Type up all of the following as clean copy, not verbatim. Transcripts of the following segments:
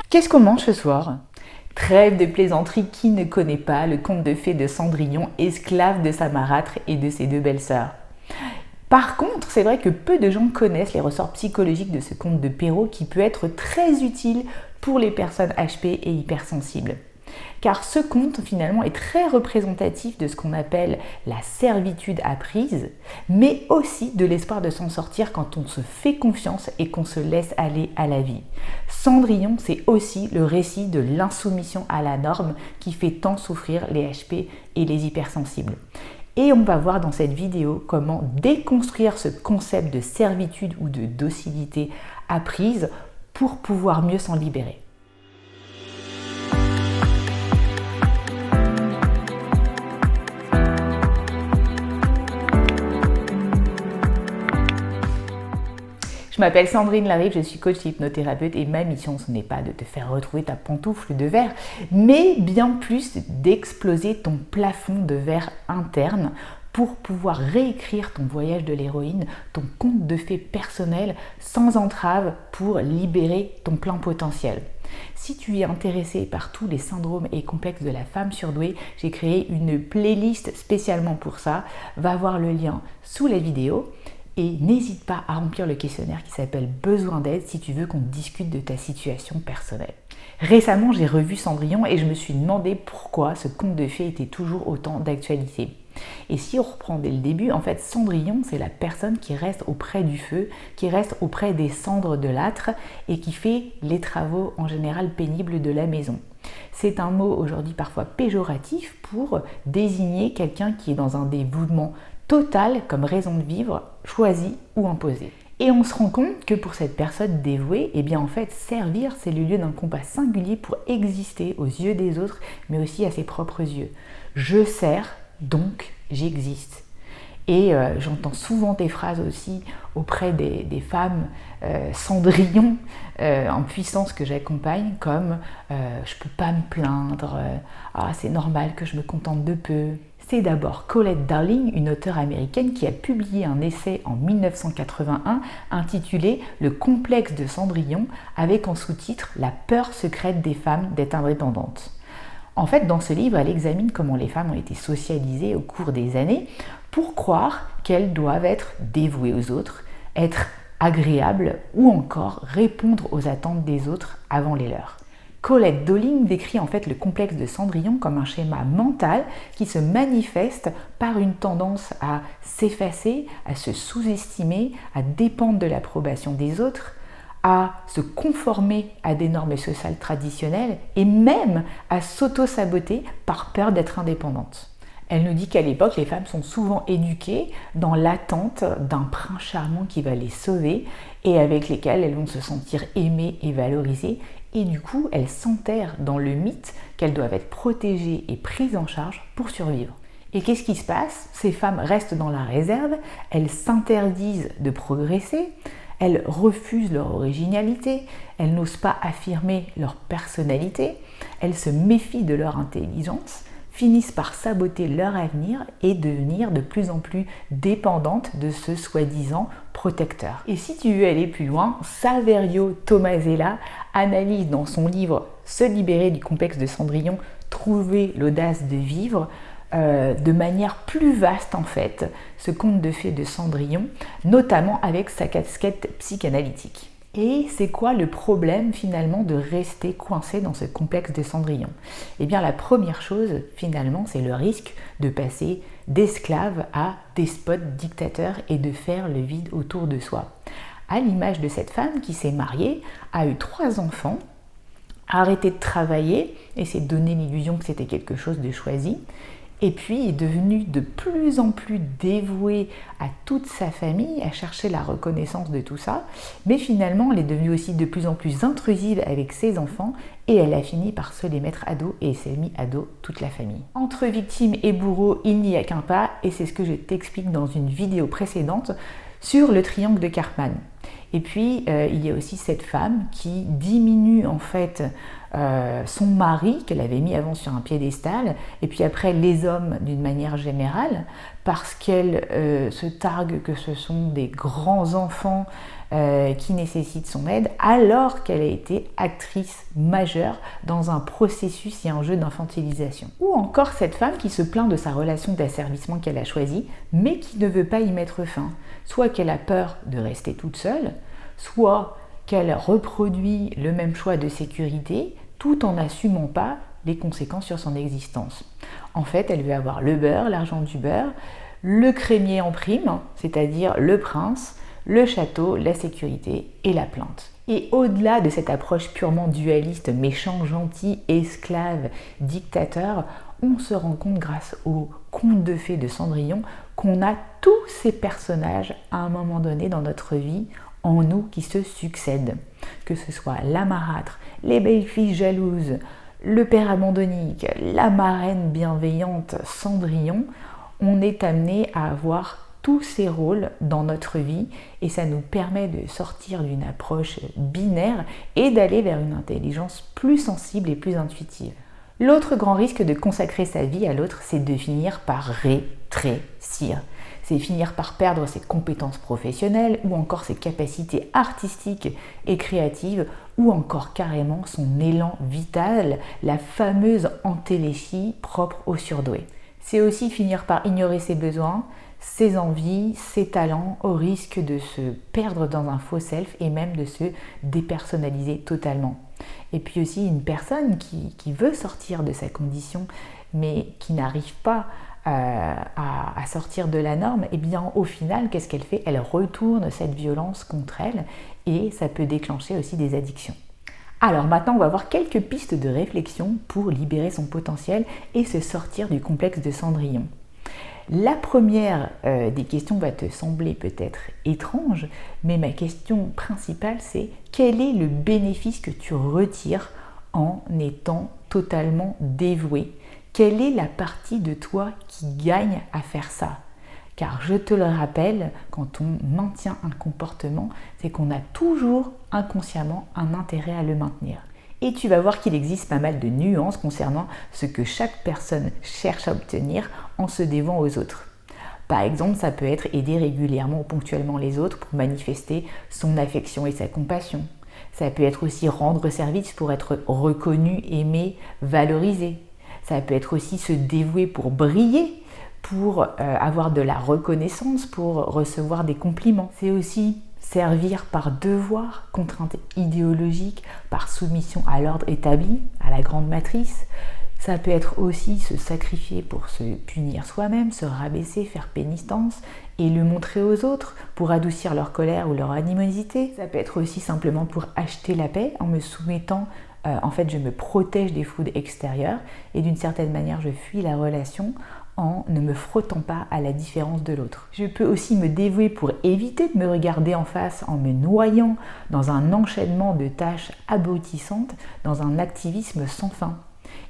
Qu'est-ce qu'on mange ce soir? Trêve de plaisanterie, qui ne connaît pas le conte de fées de Cendrillon, esclave de sa marâtre et de ses deux belles-sœurs? Par contre, c'est vrai que peu de gens connaissent les ressorts psychologiques de ce conte de Perrault qui peut être très utile pour les personnes HP et hypersensibles. Car ce conte finalement est très représentatif de ce qu'on appelle la servitude apprise, mais aussi de l'espoir de s'en sortir quand on se fait confiance et qu'on se laisse aller à la vie. Cendrillon, c'est aussi le récit de l'insoumission à la norme qui fait tant souffrir les HP et les hypersensibles. Et on va voir dans cette vidéo comment déconstruire ce concept de servitude ou de docilité apprise pour pouvoir mieux s'en libérer. Je m'appelle Sandrine Larive, je suis coach hypnothérapeute et ma mission ce n'est pas de te faire retrouver ta pantoufle de verre, mais bien plus d'exploser ton plafond de verre interne pour pouvoir réécrire ton voyage de l'héroïne, ton conte de fées personnel sans entrave pour libérer ton plein potentiel. Si tu es intéressé par tous les syndromes et complexes de la femme surdouée, j'ai créé une playlist spécialement pour ça. Va voir le lien sous la vidéo. Et n'hésite pas à remplir le questionnaire qui s'appelle « Besoin d'aide » si tu veux qu'on discute de ta situation personnelle. Récemment, j'ai revu Cendrillon et je me suis demandé pourquoi ce conte de fées était toujours autant d'actualité. Et si on reprend dès le début, en fait, Cendrillon, c'est la personne qui reste auprès du feu, qui reste auprès des cendres de l'âtre et qui fait les travaux en général pénibles de la maison. C'est un mot aujourd'hui parfois péjoratif pour désigner quelqu'un qui est dans un dévouement total comme raison de vivre, choisie ou imposée. Et on se rend compte que pour cette personne dévouée, eh bien en fait, servir, c'est le lieu d'un combat singulier pour exister aux yeux des autres, mais aussi à ses propres yeux. Je sers, donc j'existe. Et j'entends souvent des phrases aussi auprès des femmes Cendrillon en puissance que j'accompagne, comme je peux pas me plaindre, c'est normal que je me contente de peu. C'est d'abord Colette Darling, une auteure américaine qui a publié un essai en 1981 intitulé « Le complexe de Cendrillon » avec en sous-titre « La peur secrète des femmes d'être indépendantes ». En fait, dans ce livre, elle examine comment les femmes ont été socialisées au cours des années pour croire qu'elles doivent être dévouées aux autres, être agréables ou encore répondre aux attentes des autres avant les leurs. Colette Darling décrit en fait le complexe de Cendrillon comme un schéma mental qui se manifeste par une tendance à s'effacer, à se sous-estimer, à dépendre de l'approbation des autres, à se conformer à des normes sociales traditionnelles et même à s'auto-saboter par peur d'être indépendante. Elle nous dit qu'à l'époque, les femmes sont souvent éduquées dans l'attente d'un prince charmant qui va les sauver et avec lesquels elles vont se sentir aimées et valorisées. Et du coup, elles s'enterrent dans le mythe qu'elles doivent être protégées et prises en charge pour survivre. Et qu'est-ce qui se passe? Ces femmes restent dans la réserve, elles s'interdisent de progresser, elles refusent leur originalité, elles n'osent pas affirmer leur personnalité, elles se méfient de leur intelligence, finissent par saboter leur avenir et devenir de plus en plus dépendantes de ce soi-disant protecteur. Et si tu veux aller plus loin, Saverio Tomasella analyse dans son livre « Se libérer du complexe de Cendrillon, trouver l'audace de vivre » de manière plus vaste en fait, ce conte de fées de Cendrillon, notamment avec sa casquette psychanalytique. Et c'est quoi le problème finalement de rester coincé dans ce complexe de Cendrillon? Eh bien la première chose finalement c'est le risque de passer d'esclave à despote dictateur et de faire le vide autour de soi. À l'image de cette femme qui s'est mariée, a eu 3 enfants, a arrêté de travailler et s'est donné l'illusion que c'était quelque chose de choisi. Et puis est devenue de plus en plus dévouée à toute sa famille, à chercher la reconnaissance de tout ça. Mais finalement, elle est devenue aussi de plus en plus intrusive avec ses enfants et elle a fini par se les mettre à dos et s'est mis à dos toute la famille. Entre victime et bourreau, il n'y a qu'un pas et c'est ce que je t'explique dans une vidéo précédente sur le triangle de Karpman. Et puis, il y a aussi cette femme qui diminue en fait son mari, qu'elle avait mis avant sur un piédestal, et puis après les hommes d'une manière générale, parce qu'elle se targue que ce sont des grands enfants qui nécessitent son aide, alors qu'elle a été actrice majeure dans un processus et un jeu d'infantilisation. Ou encore cette femme qui se plaint de sa relation d'asservissement qu'elle a choisie, mais qui ne veut pas y mettre fin. Soit qu'elle a peur de rester toute seule, soit qu'elle reproduit le même choix de sécurité, tout en n'assumant pas les conséquences sur son existence. En fait, elle veut avoir le beurre, l'argent du beurre, le crémier en prime, c'est-à-dire le prince, le château, la sécurité et la plainte. Et au-delà de cette approche purement dualiste, méchant, gentil, esclave, dictateur, on se rend compte grâce au conte de fées de Cendrillon qu'on a tous ces personnages à un moment donné dans notre vie en nous qui se succèdent. Que ce soit la marâtre, les belles-filles jalouses, le père abandonnique, la marraine bienveillante Cendrillon, on est amené à avoir tous ces rôles dans notre vie et ça nous permet de sortir d'une approche binaire et d'aller vers une intelligence plus sensible et plus intuitive. L'autre grand risque de consacrer sa vie à l'autre, c'est de finir par rétrécir. C'est finir par perdre ses compétences professionnelles ou encore ses capacités artistiques et créatives ou encore carrément son élan vital, la fameuse entéléchie propre aux surdoués. C'est aussi finir par ignorer ses besoins, ses envies, ses talents au risque de se perdre dans un faux self et même de se dépersonnaliser totalement. Et puis aussi une personne qui veut sortir de sa condition mais qui n'arrive pas à sortir de la norme, et bien au final, qu'est-ce qu'elle fait? Elle retourne cette violence contre elle et ça peut déclencher aussi des addictions. Alors maintenant, on va voir quelques pistes de réflexion pour libérer son potentiel et se sortir du complexe de Cendrillon. La première des questions va te sembler peut-être étrange, mais ma question principale c'est quel est le bénéfice que tu retires en étant totalement dévoué? Quelle est la partie de toi qui gagne à faire ça? Car je te le rappelle, quand on maintient un comportement, c'est qu'on a toujours inconsciemment un intérêt à le maintenir. Et tu vas voir qu'il existe pas mal de nuances concernant ce que chaque personne cherche à obtenir en se dévouant aux autres. Par exemple, ça peut être aider régulièrement ou ponctuellement les autres pour manifester son affection et sa compassion. Ça peut être aussi rendre service pour être reconnu, aimé, valorisé. Ça peut être aussi se dévouer pour briller, pour avoir de la reconnaissance, pour recevoir des compliments. C'est aussi servir par devoir, contrainte idéologique, par soumission à l'ordre établi, à la grande matrice. Ça peut être aussi se sacrifier pour se punir soi-même, se rabaisser, faire pénitence et le montrer aux autres pour adoucir leur colère ou leur animosité. Ça peut être aussi simplement pour acheter la paix en me soumettant. En fait, je me protège des foudres extérieures et d'une certaine manière, je fuis la relation en ne me frottant pas à la différence de l'autre. Je peux aussi me dévouer pour éviter de me regarder en face en me noyant dans un enchaînement de tâches abrutissantes, dans un activisme sans fin.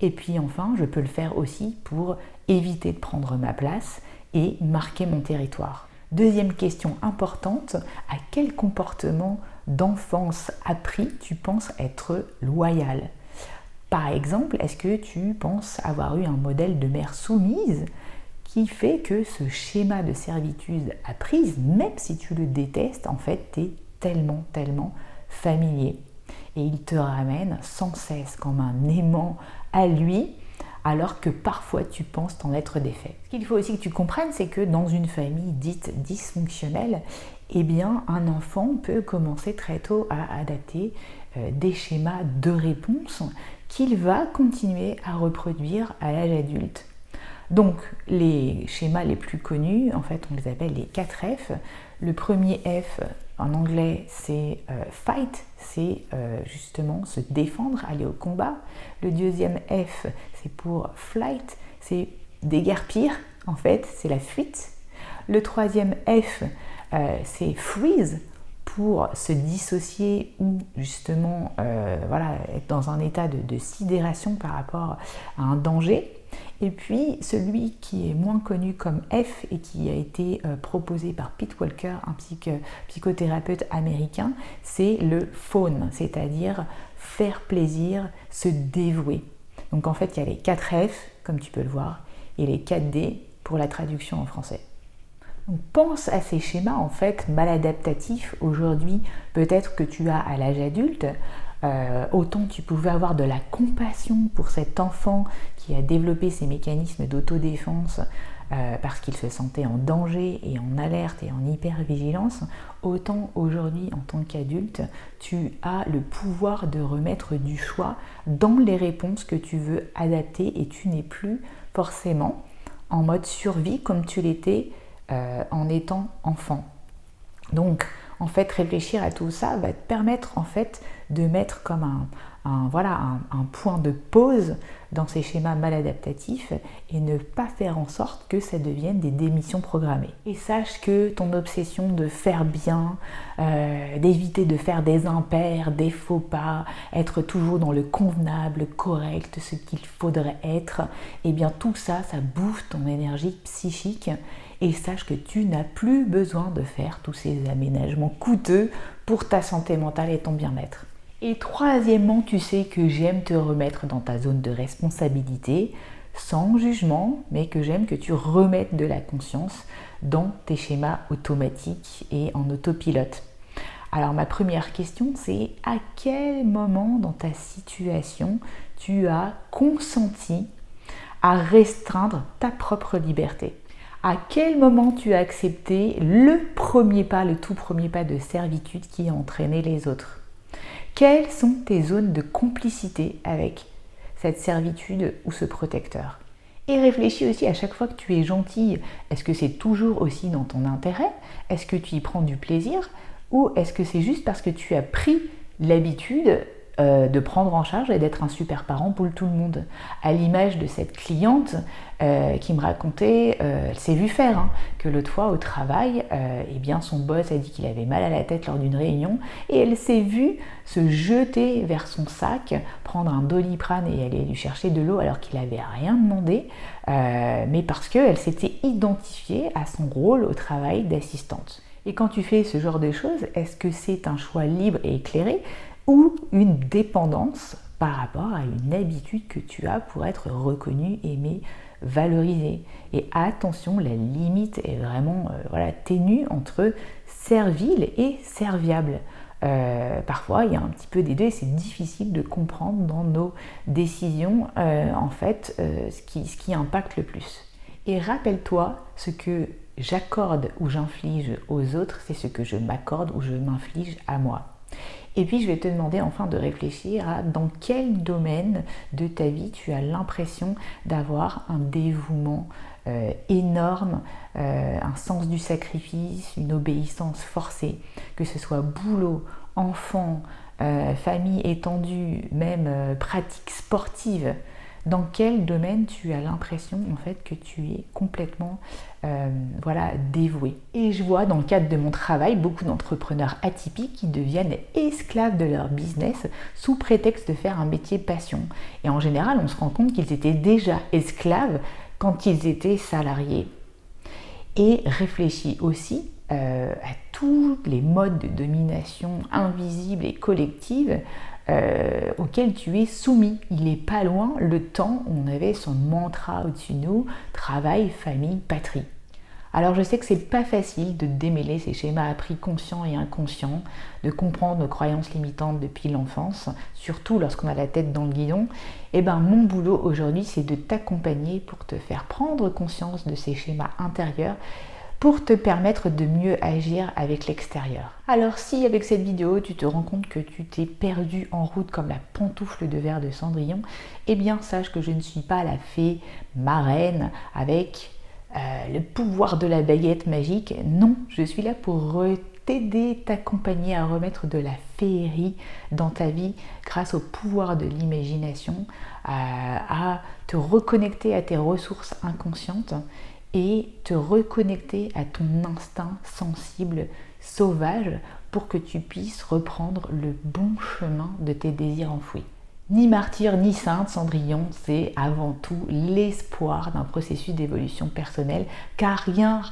Et puis enfin, je peux le faire aussi pour éviter de prendre ma place et marquer mon territoire. Deuxième question importante, à quel comportement d'enfance appris tu penses être loyal? Par exemple, est-ce que tu penses avoir eu un modèle de mère soumise qui fait que ce schéma de servitude apprise, même si tu le détestes, en fait, t'es tellement familier. Et il te ramène sans cesse comme un aimant à lui, alors que parfois tu penses t'en être défait. Ce qu'il faut aussi que tu comprennes, c'est que dans une famille dite dysfonctionnelle, eh bien, un enfant peut commencer très tôt à adapter des schémas de réponse qu'il va continuer à reproduire à l'âge adulte. Donc, les schémas les plus connus, en fait, on les appelle les 4 F. Le premier F, en anglais, c'est fight, c'est justement se défendre, aller au combat. Le deuxième F, c'est pour flight, c'est déguerpir, en fait, c'est la fuite. Le troisième F, c'est freeze, pour se dissocier ou justement être dans un état de sidération par rapport à un danger. Et puis celui qui est moins connu comme F et qui a été proposé par Pete Walker, un psychothérapeute américain, c'est le fawn, c'est-à-dire faire plaisir, se dévouer. Donc en fait, il y a les 4 F, comme tu peux le voir, et les 4 D pour la traduction en français. Donc pense à ces schémas en fait maladaptatifs aujourd'hui, peut-être que tu as à l'âge adulte. Autant tu pouvais avoir de la compassion pour cet enfant qui a développé ces mécanismes d'autodéfense parce qu'il se sentait en danger et en alerte et en hypervigilance, autant aujourd'hui en tant qu'adulte, tu as le pouvoir de remettre du choix dans les réponses que tu veux adapter et tu n'es plus forcément en mode survie comme tu l'étais en étant enfant. Donc, en fait, réfléchir à tout ça va te permettre en fait de mettre comme un point de pause dans ces schémas maladaptatifs et ne pas faire en sorte que ça devienne des démissions programmées. Et sache que ton obsession de faire bien, d'éviter de faire des impairs, des faux pas, être toujours dans le convenable, correct, ce qu'il faudrait être, et bien tout ça, ça bouffe ton énergie psychique. Et sache que tu n'as plus besoin de faire tous ces aménagements coûteux pour ta santé mentale et ton bien-être. Et troisièmement, tu sais que j'aime te remettre dans ta zone de responsabilité, sans jugement, mais que j'aime que tu remettes de la conscience dans tes schémas automatiques et en autopilote. Alors ma première question, c'est à quel moment dans ta situation tu as consenti à restreindre ta propre liberté ? À quel moment tu as accepté le tout premier pas de servitude qui a entraîné les autres ? Quelles sont tes zones de complicité avec cette servitude ou ce protecteur ? Et réfléchis aussi à chaque fois que tu es gentille, est-ce que c'est toujours aussi dans ton intérêt ? Est-ce que tu y prends du plaisir ? Ou est-ce que c'est juste parce que tu as pris l'habitude de prendre en charge et d'être un super parent pour tout le monde. À l'image de cette cliente qui me racontait, elle s'est vue faire, que l'autre fois au travail, eh bien son boss a dit qu'il avait mal à la tête lors d'une réunion et elle s'est vue se jeter vers son sac, prendre un Doliprane et aller lui chercher de l'eau alors qu'il n'avait rien demandé, mais parce qu'elle s'était identifiée à son rôle au travail d'assistante. Et quand tu fais ce genre de choses, est-ce que c'est un choix libre et éclairé ou une dépendance par rapport à une habitude que tu as pour être reconnu, aimé, valorisé? Et attention, la limite est vraiment ténue entre servile et serviable. Parfois, il y a un petit peu des deux et c'est difficile de comprendre dans nos décisions ce qui impacte le plus. Et rappelle-toi, ce que j'accorde ou j'inflige aux autres, c'est ce que je m'accorde ou je m'inflige à moi. Et puis je vais te demander enfin de réfléchir à dans quel domaine de ta vie tu as l'impression d'avoir un dévouement énorme, un sens du sacrifice, une obéissance forcée, que ce soit boulot, enfant, famille étendue, même pratique sportive. Dans quel domaine tu as l'impression en fait que tu es complètement dévoué. Et je vois dans le cadre de mon travail beaucoup d'entrepreneurs atypiques qui deviennent esclaves de leur business sous prétexte de faire un métier passion. Et en général, on se rend compte qu'ils étaient déjà esclaves quand ils étaient salariés. Et réfléchis aussi à tous les modes de domination invisibles et collective auquel tu es soumis. Il n'est pas loin le temps où on avait son mantra au-dessus de nous, travail, famille, patrie. Alors je sais que c'est pas facile de démêler ces schémas appris conscients et inconscients, de comprendre nos croyances limitantes depuis l'enfance, surtout lorsqu'on a la tête dans le guidon. Et mon boulot aujourd'hui, c'est de t'accompagner pour te faire prendre conscience de ces schémas intérieurs pour te permettre de mieux agir avec l'extérieur. Alors si avec cette vidéo tu te rends compte que tu t'es perdu en route comme la pantoufle de verre de Cendrillon, eh bien sache que je ne suis pas la fée marraine avec le pouvoir de la baguette magique. Non, je suis là pour t'aider, t'accompagner à remettre de la féerie dans ta vie grâce au pouvoir de l'imagination, à te reconnecter à tes ressources inconscientes et te reconnecter à ton instinct sensible, sauvage, pour que tu puisses reprendre le bon chemin de tes désirs enfouis. Ni martyr ni sainte, Cendrillon, c'est avant tout l'espoir d'un processus d'évolution personnelle, car rien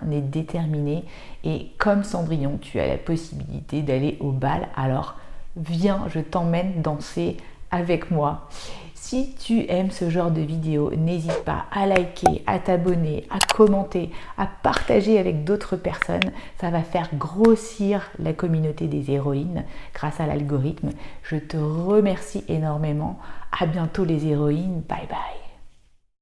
n'est déterminé. Et comme Cendrillon, tu as la possibilité d'aller au bal, alors viens, je t'emmène danser avec moi. Si tu aimes ce genre de vidéo, n'hésite pas à liker, à t'abonner, à commenter, à partager avec d'autres personnes. Ça va faire grossir la communauté des héroïnes grâce à l'algorithme. Je te remercie énormément. À bientôt les héroïnes. Bye bye.